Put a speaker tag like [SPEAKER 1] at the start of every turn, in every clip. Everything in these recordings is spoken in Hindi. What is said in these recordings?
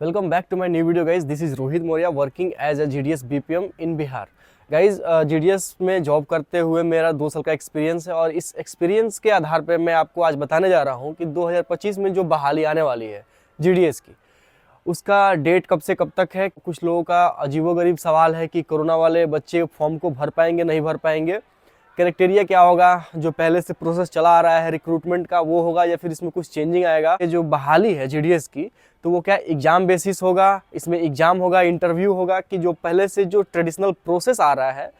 [SPEAKER 1] Welcome back to my new video guys. This is Rohit Moria working as a GDS BPM in Bihar. Guys GDS में जॉब करते हुए मेरा 2 साल का एक्सपीरियंस है और इस एक्सपीरियंस के आधार पर मैं आपको आज बताने जा रहा हूं कि 2025 में जो बहाली आने वाली है GDS की, उसका डेट कब से कब तक है। कुछ लोगों का अजीबोगरीब सवाल है कि कोरोना वाले बच्चे फॉर्म को भर पाएंगे नहीं भर पाएंगे, क्राइटेरिया क्या होगा, जो पहले से प्रोसेस चला आ रहा है रिक्रूटमेंट का वो होगा या फिर इसमें कुछ चेंजिंग आएगा। ये जो बहाली है GDS की, तो वो क्या एग्जाम बेसिस होगा, इसमें एग्जाम होगा, इंटरव्यू होगा, कि जो पहले से जो ट्रेडिशनल प्रोसेस आ रहा है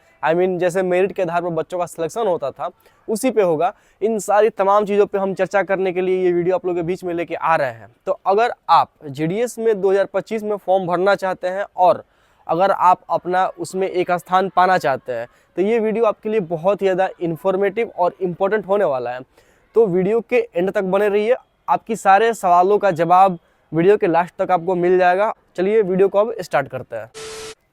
[SPEAKER 1] जैसे मेरिट के आधार पर बच्चों का सिलेक्शन होता था उसी पे होगा। इन सारी तमाम चीज़ों पे हम चर्चा करने के लिए ये वीडियो आप लोगों के बीच में लेके आ रहे हैं। तो अगर आप GDS में 2025 में फॉर्म भरना चाहते हैं और अगर आप अपना उसमें एक स्थान पाना चाहते हैं तो ये वीडियो आपके लिए बहुत ही ज़्यादा इन्फॉर्मेटिव और इम्पोर्टेंट होने वाला है। तो वीडियो के एंड तक बने रहिए, आपकी सारे सवालों का जवाब वीडियो के लास्ट तक आपको मिल जाएगा। चलिए वीडियो को अब स्टार्ट करते हैं।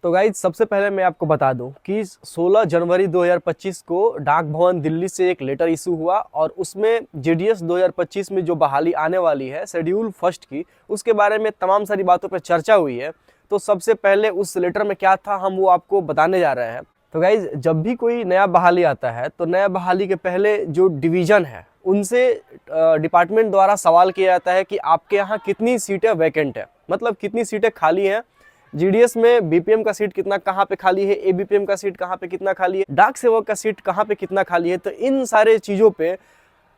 [SPEAKER 1] तो गाइज सबसे पहले मैं आपको बता दूं कि 16 जनवरी 2025 को डाक भवन दिल्ली से एक लेटर इशू हुआ और उसमें GDS 2025 में जो बहाली आने वाली है शेड्यूल फर्स्ट की, उसके बारे में तमाम सारी बातों पर चर्चा हुई है। तो सबसे पहले उस लेटर में क्या था हम वो आपको बताने जा रहे हैं। तो गाइज जब भी कोई नया बहाली आता है तो नया बहाली के पहले जो डिवीज़न है उनसे डिपार्टमेंट द्वारा सवाल किया जाता है कि आपके यहाँ कितनी सीटें वैकेंट है, मतलब कितनी सीटें खाली हैं। GDS में BPM का सीट कितना कहाँ पे खाली है, ABPM का सीट कहाँ पे कितना खाली है, डाक सेवक का सीट कहाँ पे कितना खाली है। तो इन सारे चीज़ों पे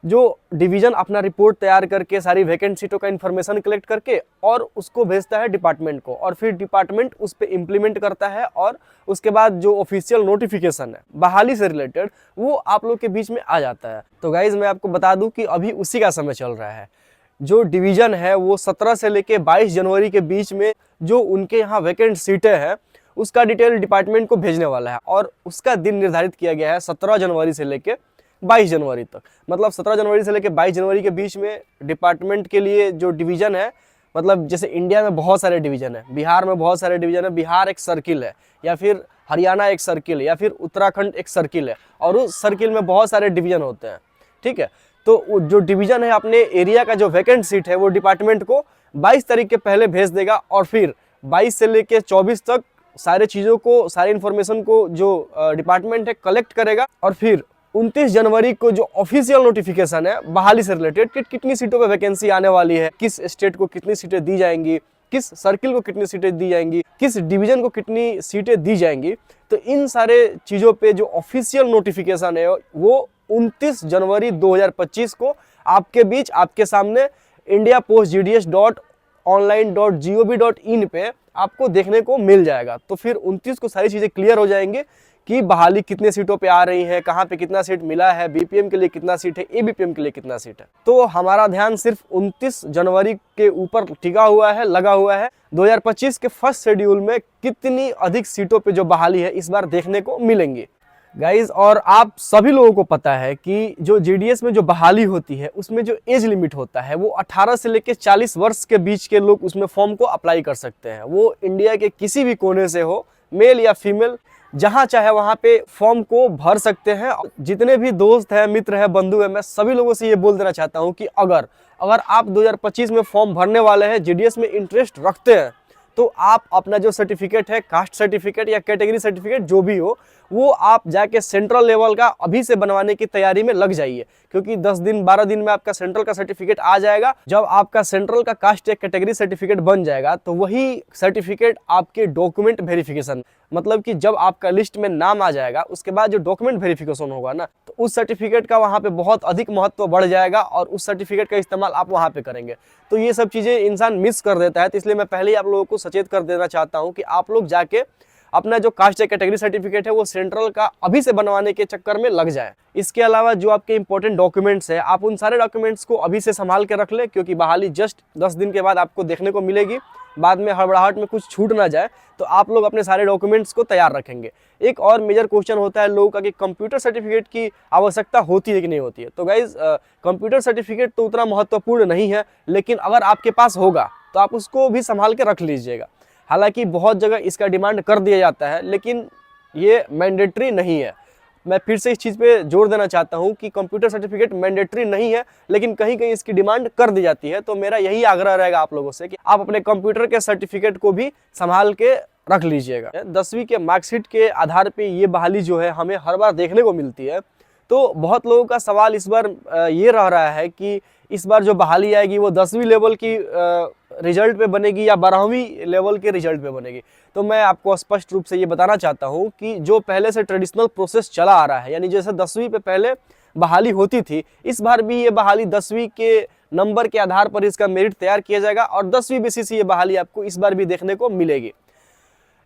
[SPEAKER 1] जो डिवीज़न अपना रिपोर्ट तैयार करके सारी वैकेंट सीटों का इन्फॉर्मेशन कलेक्ट करके और उसको भेजता है डिपार्टमेंट को और फिर डिपार्टमेंट उस पर इम्प्लीमेंट करता है और उसके बाद जो ऑफिशियल नोटिफिकेशन है बहाली से रिलेटेड वो आप लोग के बीच में आ जाता है। तो गाइज मैं आपको बता दूं कि अभी उसी का समय चल रहा है। जो डिवीज़न है वो 17 से लेके 22 जनवरी के बीच में जो उनके यहाँ वैकेंट सीटें हैं उसका डिटेल डिपार्टमेंट को भेजने वाला है और उसका दिन निर्धारित किया गया है 17 जनवरी से लेके 22 जनवरी तक। मतलब 17 जनवरी से लेकर 22 जनवरी के बीच में डिपार्टमेंट के लिए जो डिवीज़न है, मतलब जैसे इंडिया में बहुत सारे डिवीज़न है, बिहार में बहुत सारे डिवीज़न है, बिहार एक सर्किल है या फिर हरियाणा एक सर्किल है या फिर उत्तराखंड एक सर्किल है और उस सर्किल में बहुत सारे डिवीज़न होते हैं। ठीक है, तो जो डिवीज़न है अपने एरिया का जो वैकेंट सीट है वो डिपार्टमेंट को 22 तारीख के पहले भेज देगा और फिर 22 से लेकर 24 तक सारे चीज़ों को, सारी इन्फॉर्मेशन को जो डिपार्टमेंट है कलेक्ट करेगा और फिर 29 जनवरी को जो ऑफिशियल नोटिफिकेशन है बहाली से रिलेटेड कि कितनी सीटों पे वैकेंसी आने वाली है, किस स्टेट को कितनी सीटें दी जाएंगी, किस सर्किल को कितनी सीटें दी जाएंगी, किस डिवीजन को कितनी सीटें दी जाएंगी। तो इन सारे चीज़ों पे जो ऑफिशियल नोटिफिकेशन है वो 29 जनवरी 2025 को आपके बीच, आपके सामने indiapostgds.online.gov.in पे आपको देखने को मिल जाएगा। तो फिर 29 को सारी चीज़ें क्लियर हो जाएंगे कि बहाली कितने सीटों पे आ रही है, कहाँ पे कितना सीट मिला है, BPM के लिए कितना सीट है, ABPM के लिए कितना सीट है। तो हमारा ध्यान सिर्फ 29 जनवरी के ऊपर टिका हुआ है, लगा हुआ है। 2025 के फर्स्ट शेड्यूल में कितनी अधिक सीटों पे जो बहाली है इस बार देखने को मिलेंगी गाइज। और आप सभी लोगों को पता है कि जो GDS में जो बहाली होती है उसमें जो एज लिमिट होता है वो 18 से लेकर 40 वर्ष के बीच के लोग उसमें फॉर्म को अप्लाई कर सकते हैं। वो इंडिया के किसी भी कोने से हो, मेल या फीमेल, जहां चाहे वहां पे फॉर्म को भर सकते हैं। जितने भी दोस्त हैं, मित्र हैं, बंधु हैं, मैं सभी लोगों से ये बोल देना चाहता हूं कि अगर आप 2025 में फॉर्म भरने वाले हैं, GDS में इंटरेस्ट रखते हैं, तो आप अपना जो सर्टिफिकेट है, कास्ट सर्टिफिकेट या कैटेगरी सर्टिफिकेट जो भी हो, वो आप जाके सेंट्रल लेवल का अभी से बनवाने की तैयारी में लग जाइए, क्योंकि 10 दिन 12 दिन में आपका सेंट्रल का सर्टिफिकेट आ जाएगा। जब आपका सेंट्रल का कास्ट या कैटेगरी सर्टिफिकेट बन जाएगा तो वही सर्टिफिकेट आपके डॉक्यूमेंट वेरिफिकेशन, मतलब कि जब आपका लिस्ट में नाम आ जाएगा उसके बाद जो डॉक्यूमेंट वेरिफिकेशन होगा ना, तो उस सर्टिफिकेट का वहाँ पे बहुत अधिक महत्व बढ़ जाएगा और उस सर्टिफिकेट का इस्तेमाल आप वहाँ पे करेंगे। तो ये सब चीज़ें इंसान मिस कर देता है। तो इसलिए मैं पहले ही आप लोगों को सचेत कर देना चाहता हूँ कि आप लोग जाके अपना जो कास्ट या कैटेगरी सर्टिफिकेट है वो सेंट्रल का अभी से बनवाने के चक्कर में लग जाए। इसके अलावा जो आपके इंपॉर्टेंट डॉक्यूमेंट्स है आप उन सारे डॉक्यूमेंट्स को अभी से संभाल के रख ले, क्योंकि बहाली जस्ट 10 दिन के बाद आपको देखने को मिलेगी। बाद में हड़बड़ाहट में कुछ छूट ना जाए तो आप लोग अपने सारे डॉक्यूमेंट्स को तैयार रखेंगे। एक और मेजर क्वेश्चन होता है लोगों का कि कंप्यूटर सर्टिफिकेट की आवश्यकता होती है कि नहीं होती है। तो गाइज कंप्यूटर सर्टिफिकेट तो उतना महत्वपूर्ण नहीं है, लेकिन अगर आपके पास होगा तो आप उसको भी संभाल के रख लीजिएगा। हालांकि बहुत जगह इसका डिमांड कर दिया जाता है लेकिन ये मैंडेटरी नहीं है। मैं फिर से इस चीज़ पे जोर देना चाहता हूँ कि कंप्यूटर सर्टिफिकेट मैंडेटरी नहीं है, लेकिन कहीं कहीं इसकी डिमांड कर दी जाती है। तो मेरा यही आग्रह रहेगा आप लोगों से कि आप अपने कंप्यूटर के सर्टिफिकेट को भी संभाल के रख लीजिएगा। 10वीं के मार्कशीट के आधार पे ये बहाली जो है हमें हर बार देखने को मिलती है। तो बहुत लोगों का सवाल इस बार ये रह रहा है कि इस बार जो बहाली आएगी वो 10वीं लेवल की रिजल्ट पे बनेगी या 12वीं लेवल के रिजल्ट पे बनेगी। तो मैं आपको स्पष्ट रूप से ये बताना चाहता हूँ कि जो पहले से ट्रेडिशनल प्रोसेस चला आ रहा है, यानी जैसे 10वीं पे पहले बहाली होती थी, इस बार भी ये बहाली 10वीं के नंबर के आधार पर इसका मेरिट तैयार किया जाएगा और 10वीं बेसिस से ये बहाली आपको इस बार भी देखने को मिलेगी।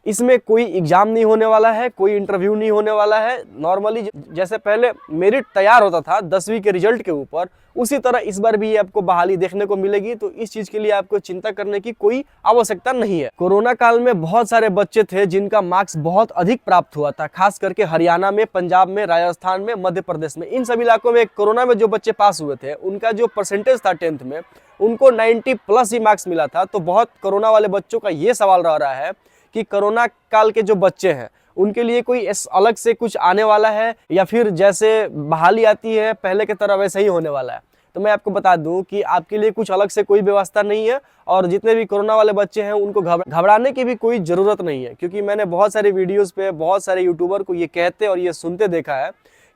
[SPEAKER 1] इसमें कोई एग्जाम नहीं होने वाला है, कोई इंटरव्यू नहीं होने वाला है। नॉर्मली जैसे पहले मेरिट तैयार होता था 10वीं के रिजल्ट के ऊपर, उसी तरह इस बार भी आपको बहाली देखने को मिलेगी। तो इस चीज के लिए आपको चिंता करने की कोई आवश्यकता नहीं है। कोरोना काल में बहुत सारे बच्चे थे जिनका मार्क्स बहुत अधिक प्राप्त हुआ था, खास करके हरियाणा में, पंजाब में, राजस्थान में, मध्य प्रदेश में। इन सभी इलाकों में कोरोना में जो बच्चे पास हुए थे उनका जो परसेंटेज था 10th में, उनको 90+ ही मार्क्स मिला था। तो बहुत कोरोना वाले बच्चों का ये सवाल रह रहा है कि कोरोना काल के जो बच्चे हैं उनके लिए कोई अलग से कुछ आने वाला है या फिर जैसे बहाली आती है पहले की तरह वैसे ही होने वाला है। तो मैं आपको बता दूं कि आपके लिए कुछ अलग से कोई व्यवस्था नहीं है और जितने भी कोरोना वाले बच्चे हैं उनको घबराने की भी कोई ज़रूरत नहीं है, क्योंकि मैंने बहुत सारे वीडियोस पे बहुत सारे यूट्यूबर को ये कहते और ये सुनते देखा है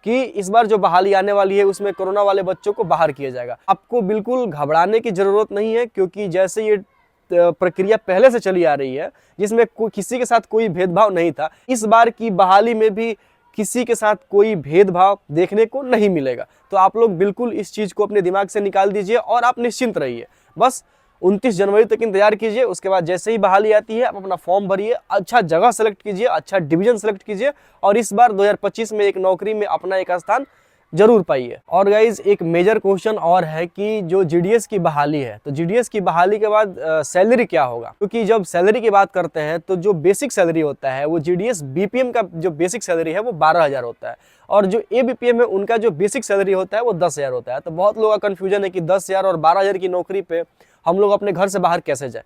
[SPEAKER 1] कि इस बार जो बहाली आने वाली है उसमें कोरोना वाले बच्चों को बाहर किया जाएगा। आपको बिल्कुल घबराने की ज़रूरत नहीं है, क्योंकि जैसे ये प्रक्रिया पहले से चली आ रही है जिसमें किसी के साथ कोई भेदभाव नहीं था, इस बार की बहाली में भी किसी के साथ कोई भेदभाव देखने को नहीं मिलेगा। तो आप लोग बिल्कुल इस चीज़ को अपने दिमाग से निकाल दीजिए और आप निश्चिंत रहिए। बस 29 जनवरी तक इंतजार कीजिए, उसके बाद जैसे ही बहाली आती है आप अपना फॉर्म भरिए, अच्छा जगह सेलेक्ट कीजिए, अच्छा डिवीजन सेलेक्ट कीजिए और इस बार 2025 में एक नौकरी में अपना एक स्थान जरूर पाइए। और गाइज एक मेजर क्वेश्चन और है कि जो जीडीएस की बहाली है, तो जीडीएस की बहाली के बाद सैलरी क्या होगा, क्योंकि जब सैलरी की बात करते हैं तो जो बेसिक सैलरी होता है वो जीडीएस बीपीएम का जो बेसिक सैलरी है वो 12,000 होता है और जो एबीपीएम है उनका जो बेसिक सैलरी होता है वो 10,000 होता है। तो बहुत लोगों का कन्फ्यूजन है कि 10,000 और 12,000 की नौकरी पे हम लोग अपने घर से बाहर कैसे जाए।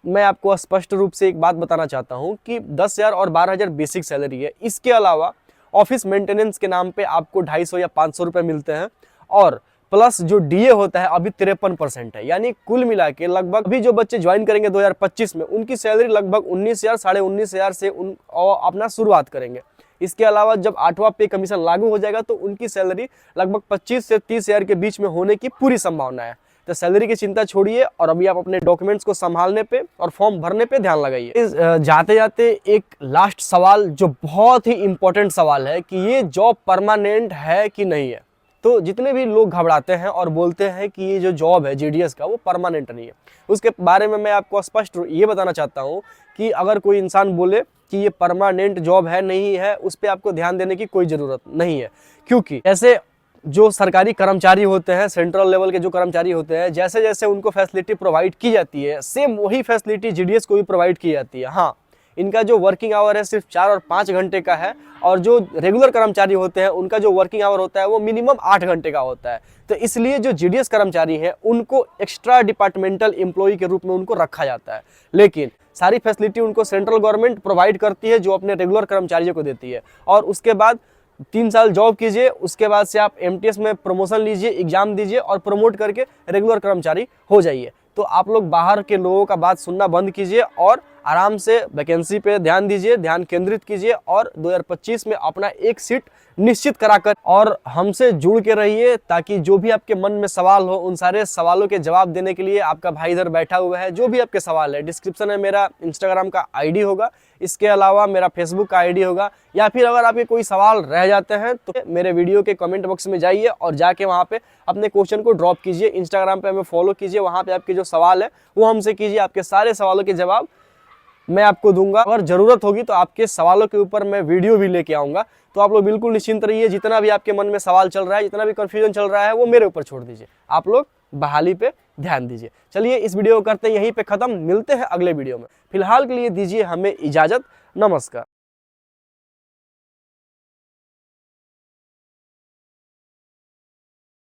[SPEAKER 1] मैं आपको स्पष्ट रूप से एक बात बताना चाहता हूँ कि 10,000 और 12,000 बेसिक सैलरी है, इसके अलावा ऑफिस मेंटेनेंस के नाम पे आपको 250 या 500 रुपए मिलते हैं और प्लस जो डीए होता है अभी 53% है। यानी कुल मिला के लगभग अभी जो बच्चे ज्वाइन करेंगे 2025 में उनकी सैलरी लगभग 19,000 साढ़े 19,000 से अपना शुरुआत करेंगे। इसके अलावा जब 8वां पे कमीशन लागू हो जाएगा तो उनकी सैलरी लगभग 25 से 30,000 के बीच में होने की पूरी संभावना है। तो सैलरी की चिंता छोड़िए और अभी आप अपने डॉक्यूमेंट्स को संभालने पे और फॉर्म भरने पे ध्यान लगाइए। जाते जाते एक लास्ट सवाल जो बहुत ही इंपॉर्टेंट सवाल है कि ये जॉब परमानेंट है कि नहीं है। तो जितने भी लोग घबराते हैं और बोलते हैं कि ये जो जॉब है जीडीएस का वो परमानेंट नहीं है, उसके बारे में मैं आपको स्पष्ट ये बताना चाहता हूँ कि अगर कोई इंसान बोले कि ये परमानेंट जॉब है नहीं है, उस पर आपको ध्यान देने की कोई ज़रूरत नहीं है। क्योंकि ऐसे जो सरकारी कर्मचारी होते हैं, सेंट्रल लेवल के जो कर्मचारी होते हैं, जैसे जैसे उनको फैसिलिटी प्रोवाइड की जाती है सेम वही फैसिलिटी जीडीएस को भी प्रोवाइड की जाती है। हाँ, इनका जो वर्किंग आवर है सिर्फ 4 और 5 घंटे का है और जो रेगुलर कर्मचारी होते हैं उनका जो वर्किंग आवर होता है वो मिनिमम 8 घंटे का होता है। तो इसलिए जो जीडीएस कर्मचारी हैं उनको एक्स्ट्रा डिपार्टमेंटल एम्प्लॉय के रूप में उनको रखा जाता है, लेकिन सारी फैसिलिटी उनको सेंट्रल गवर्नमेंट प्रोवाइड करती है जो अपने रेगुलर कर्मचारियों को देती है। और उसके बाद 3 साल जॉब कीजिए, उसके बाद से आप एमटीएस में प्रमोशन लीजिए, एग्जाम दीजिए और प्रमोट करके रेगुलर कर्मचारी हो जाइए। तो आप लोग बाहर के लोगों का बात सुनना बंद कीजिए और आराम से वैकेंसी पे ध्यान दीजिए, ध्यान केंद्रित कीजिए और 2025 में अपना एक सीट निश्चित कराकर और हमसे जुड़ के रहिए, ताकि जो भी आपके मन में सवाल हो उन सारे सवालों के जवाब देने के लिए आपका भाई इधर बैठा हुआ है। जो भी आपके सवाल है, डिस्क्रिप्शन में मेरा इंस्टाग्राम का आईडी होगा, इसके अलावा मेरा फेसबुक का आईडी होगा, या फिर अगर आपके कोई सवाल रह जाते हैं तो मेरे वीडियो के कमेंट बॉक्स में जाइए और जाके वहाँ पे अपने क्वेश्चन को ड्रॉप कीजिए। इंस्टाग्राम पे हमें फॉलो कीजिए, वहाँ पे आपके जो सवाल है वो हमसे कीजिए, आपके सारे सवालों के जवाब मैं आपको दूंगा। अगर जरूरत होगी तो आपके सवालों के ऊपर मैं वीडियो भी लेके आऊंगा। तो आप लोग बिल्कुल निश्चिंत रहिए, जितना भी आपके मन में सवाल चल रहा है, जितना भी कंफ्यूजन चल रहा है वो मेरे ऊपर छोड़ दीजिए, आप लोग बहाली पे ध्यान दीजिए। चलिए इस वीडियो को करते हैं यहीं पे खत्म, मिलते हैं अगले वीडियो में। फिलहाल के लिए दीजिए हमें इजाजत, नमस्कार।